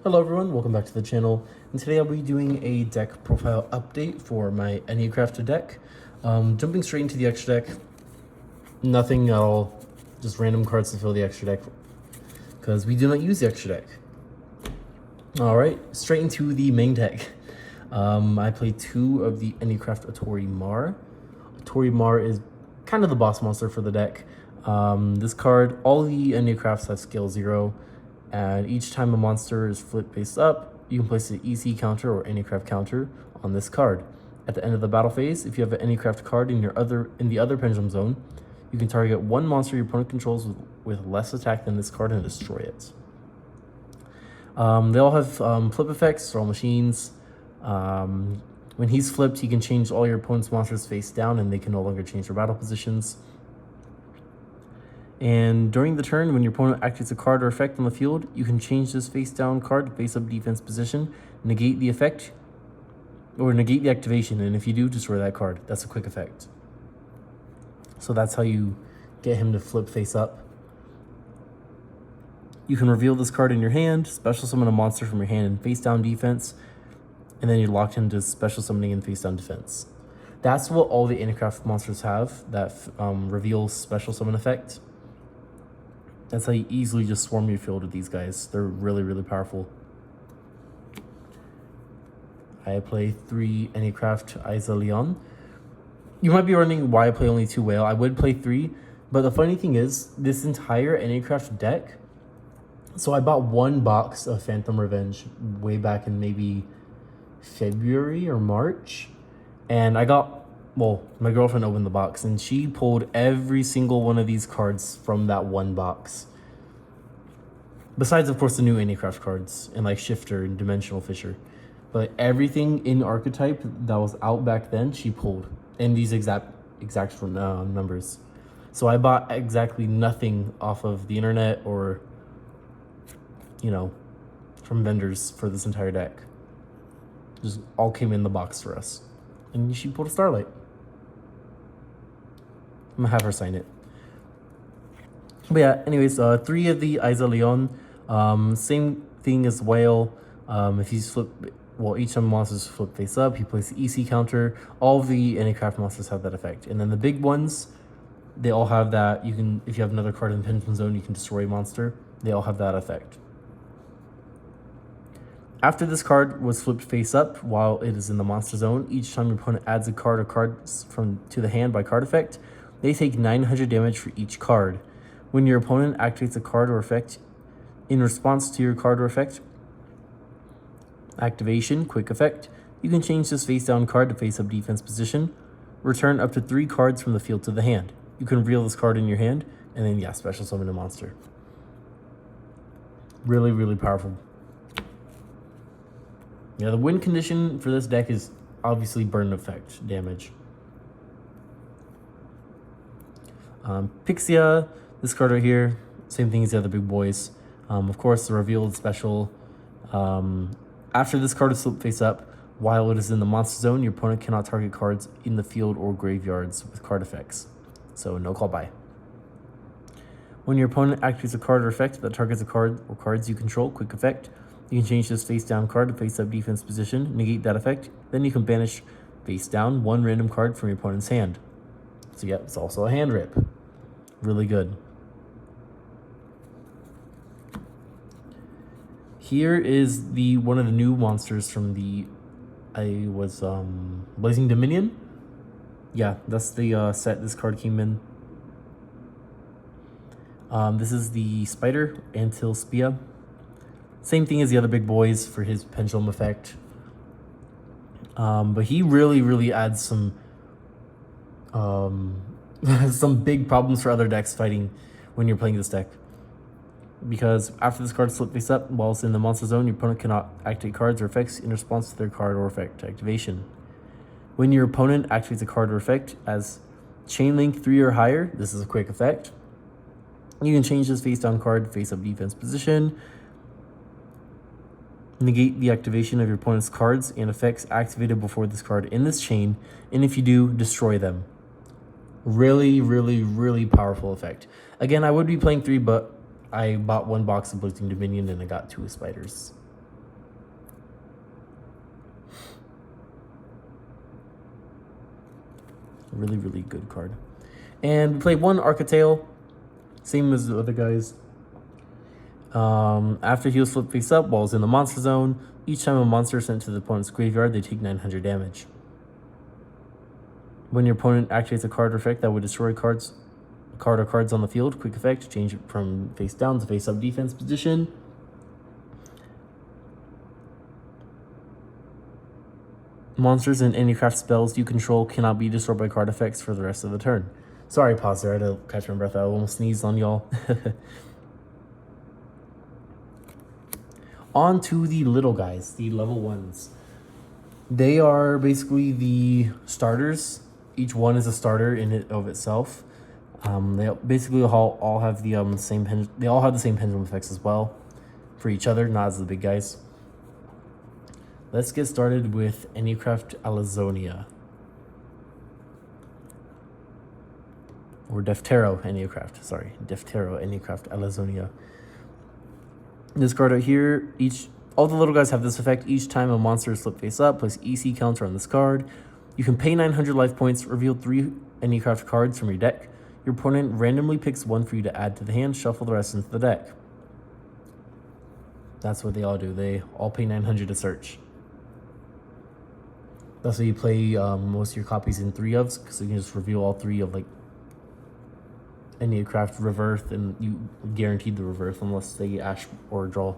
Hello everyone, welcome back to the channel, and today I'll be doing a deck profile update for my Enneacraft deck. Jumping straight into the extra deck, nothing at all, just random cards to fill the extra deck, because we do not use the extra deck. Alright, straight into the main deck. I play two of the Enneacraft Atori Mar. Atori Mar is kind of the boss monster for the deck. This card, all the Enneacrafts have scale 0. And each time a monster is flipped face up, you can place an EC counter or Enneacraft counter on this card. At the end of the battle phase, if you have an Enneacraft card in the other pendulum zone, you can target one monster your opponent controls with less attack than this card and destroy it. They all have flip effects, they're all machines. When he's flipped, he can change all your opponent's monsters face down and they can no longer change their battle positions. And during the turn, when your opponent activates a card or effect on the field, you can change this face-down card to face-up defense position, negate the effect, or negate the activation, and if you do, destroy that card. That's a quick effect. So that's how you get him to flip face-up. You can reveal this card in your hand, special summon a monster from your hand in face-down defense, and then you're locked into special summoning and face-down defense. That's what all the Enneacraft monsters have, that reveals special summon effect. That's how you easily just swarm your field with these guys. They're really, really powerful. I play 3 Enneacraft Isa Leon. You might be wondering why I play only 2 whale. I would play 3, but the funny thing is, this entire Enneacraft deck, so I bought 1 box of Phantom Revenge way back in maybe February or March, and I got, well, my girlfriend opened the box and she pulled every single one of these cards from that 1 box. Besides, of course, the new Enneacraft cards and like Shifter and Dimensional Fisher. But everything in Archetype that was out back then, she pulled in these exact numbers. So I bought exactly nothing off of the internet or, you know, from vendors for this entire deck. Just all came in the box for us. And she pulled a Starlight. I'm gonna have her sign it. But yeah, anyways, 3 of the Isa Leon. Same thing as Whale. If he's flipped, well, each time monsters flip face up, he plays the EC counter. All of the Enneacraft monsters have that effect. And then the big ones, they all have that. You can, if you have another card in the pendulum zone, you can destroy a monster. They all have that effect. After this card was flipped face up while it is in the monster zone, each time your opponent adds a card or cards to the hand by card effect, they take 900 damage for each card. When your opponent activates a card or effect in response to your card or effect activation, quick effect, you can change this face down card to face up defense position, return up to 3 cards from the field to the hand. You can reveal this card in your hand, and then yeah, special summon a monster. Really, really powerful. Yeah, the win condition for this deck is obviously burn effect damage. Pixia, this card right here, same thing as the other big boys. Of course, the revealed special. After this card is flipped face up, while it is in the monster zone, your opponent cannot target cards in the field or graveyards with card effects. So no call by. When your opponent activates a card or effect that targets a card or cards you control, quick effect, you can change this face down card to face up defense position, negate that effect, then you can banish face down 1 random card from your opponent's hand. So yeah, it's also a hand rip. Really good. Here is one of the new monsters from the Blazing Dominion. Yeah, that's the set this card came in. This is the Spider, Antil Spia. Same thing as the other big boys for his pendulum effect. But he really, really adds some some big problems for other decks fighting when you're playing this deck. Because after this card is flipped face up, while it's in the monster zone, your opponent cannot activate cards or effects in response to their card or effect activation. When your opponent activates a card or effect as Chain Link 3 or higher, this is a quick effect. You can change this face down card to face up defense position, negate the activation of your opponent's cards and effects activated before this card in this chain, and if you do, destroy them. Really, really, really powerful effect. Again, I would be playing 3, but I bought 1 box of Blazing Dominion and I got 2 spiders. Really, really good card. And we play one Arcatale, same as the other guys. After heals flip face up while it's in the monster zone, each time a monster is sent to the opponent's graveyard, they take 900 damage. When your opponent activates a card or effect that would destroy card or cards on the field, quick effect, change it from face down to face up defense position. Monsters and Enneacraft spells you control cannot be destroyed by card effects for the rest of the turn. Sorry, pause there. I had to catch my breath. I almost sneezed on y'all. On to the little guys, the level 1s. They are basically the starters. Each one is a starter in it of itself. They basically all have the same they all have the same pendulum effects as well for each other, not as the big guys. Let's get started with Enneacraft Alazonia. Or Deftero Enneacraft, sorry. Deftero Enneacraft Alazonia. This card right here, all the little guys have this effect. Each time a monster is flip face up, place EC counter on this card. You can pay 900 life points, reveal 3 Enneacraft cards from your deck. Your opponent randomly picks one for you to add to the hand, shuffle the rest into the deck. That's what they all do. They all pay 900 to search. That's why you play most of your copies in 3-ofs, because you can just reveal all 3 of like Enneacraft reverse, and you guaranteed the reverse unless they Ash or draw.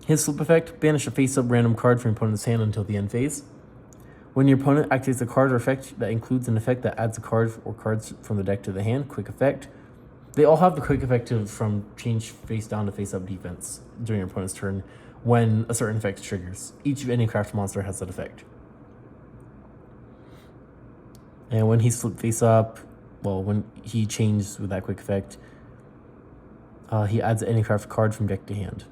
His flip effect, banish a face-up random card from your opponent's hand until the end phase. When your opponent activates a card or effect that includes an effect that adds a card or cards from the deck to the hand, quick effect. They all have the quick effect from change face down to face up defense during your opponent's turn when a certain effect triggers. Each Enneacraft monster has that effect. And when he's flipped face up, well, when he changes with that quick effect, he adds an Enneacraft card from deck to hand.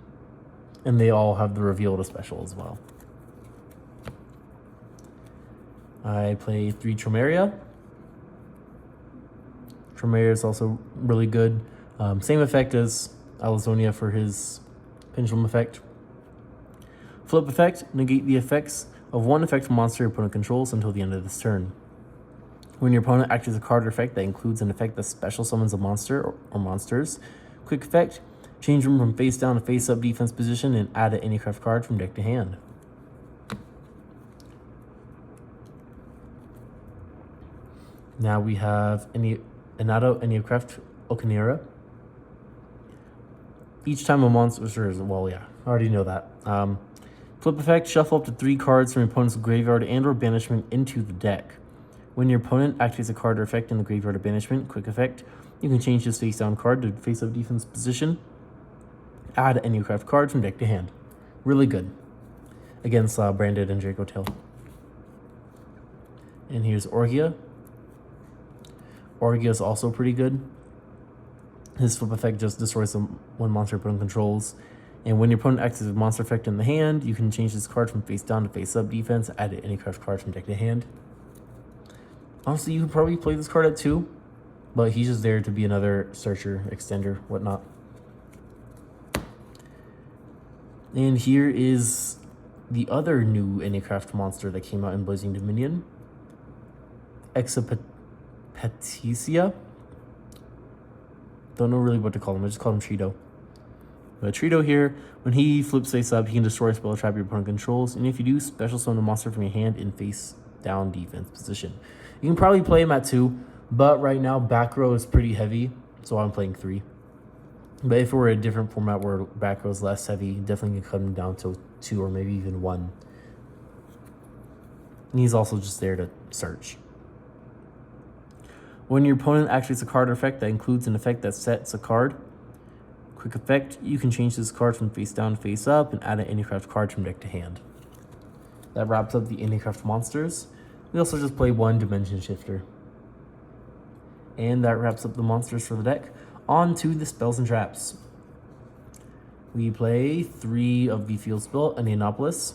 And they all have the reveal to special as well. I play 3 Tromeria. Tromeria is also really good. Same effect as Alazonia for his pendulum effect. Flip effect, negate the effects of one effect monster your opponent controls until the end of this turn. When your opponent activates a card or effect that includes an effect that special summons a monster or monsters, quick effect, change them from face down to face up defense position and add an Enneacraft card from deck to hand. Now we have Enneacraft Okanera. Each time a monster is, well, yeah, I already know that. Flip effect, shuffle up to 3 cards from your opponent's graveyard and or banishment into the deck. When your opponent activates a card or effect in the graveyard or banishment, quick effect, you can change this face down card to face up defense position. Add an Enneacraft card from deck to hand. Really good against Branded and Draco Tail. And here's Orgia. Orgia is also pretty good. His flip effect just destroys one monster opponent controls. And when your opponent activates a monster effect in the hand, you can change this card from face down to face up defense, add an Enneacraft card from deck to hand. Honestly, you could probably play this card at 2, but he's just there to be another searcher, extender, whatnot. And here is the other new Enneacraft monster that came out in Blazing Dominion. Exopetecia. Don't know really what to call him. I just call him Trito. But Trito here, when he flips face up, he can destroy a spell trap your opponent controls. And if you do, special summon a monster from your hand in face down defense position. You can probably play him at 2, but right now back row is pretty heavy, so I'm playing 3. But if we're in a different format where back row is less heavy, definitely can come down to 2 or maybe even 1. And he's also just there to search. When your opponent activates a card or effect that includes an effect that sets a card, quick effect, you can change this card from face down to face up and add an Enneacraft card from deck to hand. That wraps up the Enneacraft monsters. We also just play 1 Dimension Shifter. And that wraps up the monsters for the deck. On to the spells and traps. We play 3 of the field spell, Aninopolis.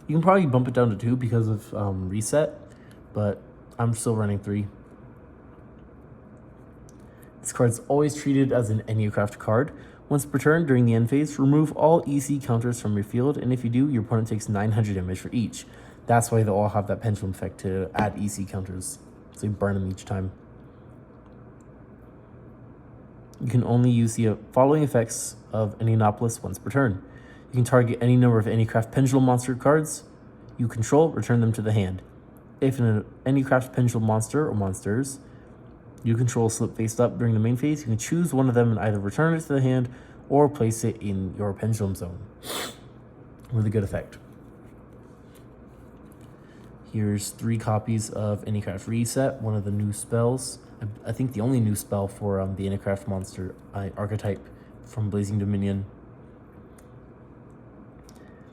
You can probably bump it down to 2 because of reset, but I'm still running 3. This card is always treated as an Enneacraft card. Once per turn during the end phase, remove all EC counters from your field, and if you do, your opponent takes 900 damage for each. That's why they all have that pendulum effect to add EC counters. So you burn them each time. You can only use the following effects of Enneacraft once per turn. You can target any number of Enneacraft pendulum monster cards you control, return them to the hand. If an Enneacraft pendulum monster or monsters you control slip face up during the main phase, you can choose one of them and either return it to the hand or place it in your pendulum zone. Really good effect. Here's 3 copies of Enneacraft Reset, one of the new spells. I think the only new spell for the Enneacraft monster archetype from Blazing Dominion.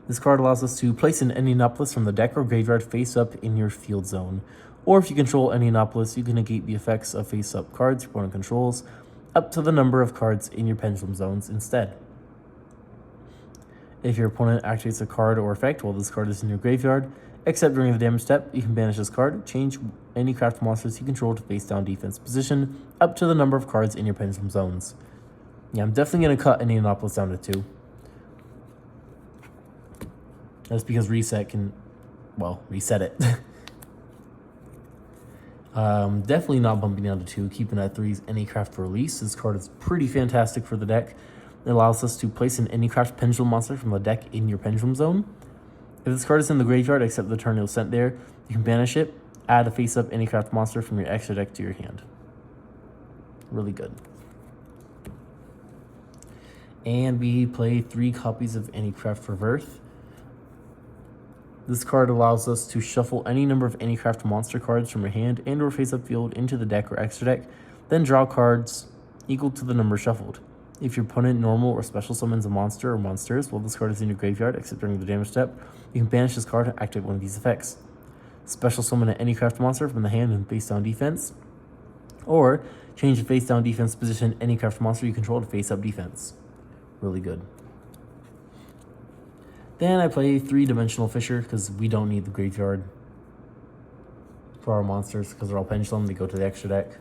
This card allows us to place an Enneacraft from the deck or graveyard face up in your field zone. Or if you control Enneacraft, you can negate the effects of face up cards your opponent controls up to the number of cards in your pendulum zones instead. If your opponent activates a card or effect while this card is in your graveyard, except during the damage step, you can banish this card, change Enneacraft monsters you control to face down defense position up to the number of cards in your pendulum zones. Yeah, I'm definitely going to cut Enneacraft down to 2. That's because reset can, well, reset it. Definitely not bumping down to 2, keeping at 3's Enneacraft Release. This card is pretty fantastic for the deck. It allows us to place an Enneacraft pendulum monster from the deck in your pendulum zone. If this card is in the graveyard, except the turn it was sent there, you can banish it, add a face-up Enneacraft monster from your extra deck to your hand. Really good. And we play 3 copies of Enneacraft Reverse. This card allows us to shuffle any number of Enneacraft monster cards from your hand and or face-up field into the deck or extra deck, then draw cards equal to the number shuffled. If your opponent normal or special summons a monster or monsters while this card is in your graveyard, except during the damage step, you can banish this card and activate one of these effects. Special summon an Enneacraft monster from the hand in face down defense, or change the face down defense position Enneacraft monster you control to face up defense. Really good. Then I play 3-dimensional Fisher because we don't need the graveyard for our monsters because they're all pendulum. They go to the extra deck.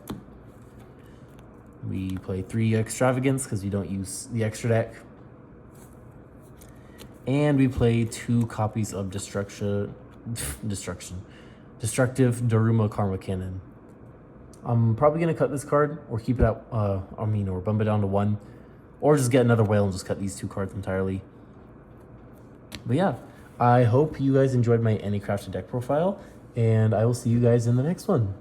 We play 3 Extravagance because we don't use the extra deck. And we play 2 copies of Destructive Daruma Karma Cannon. I'm probably going to cut this card or keep it out, or bump it down to 1. Or just get another whale and just cut these 2 cards entirely. But yeah, I hope you guys enjoyed my Enneacraft deck profile, and I will see you guys in the next one.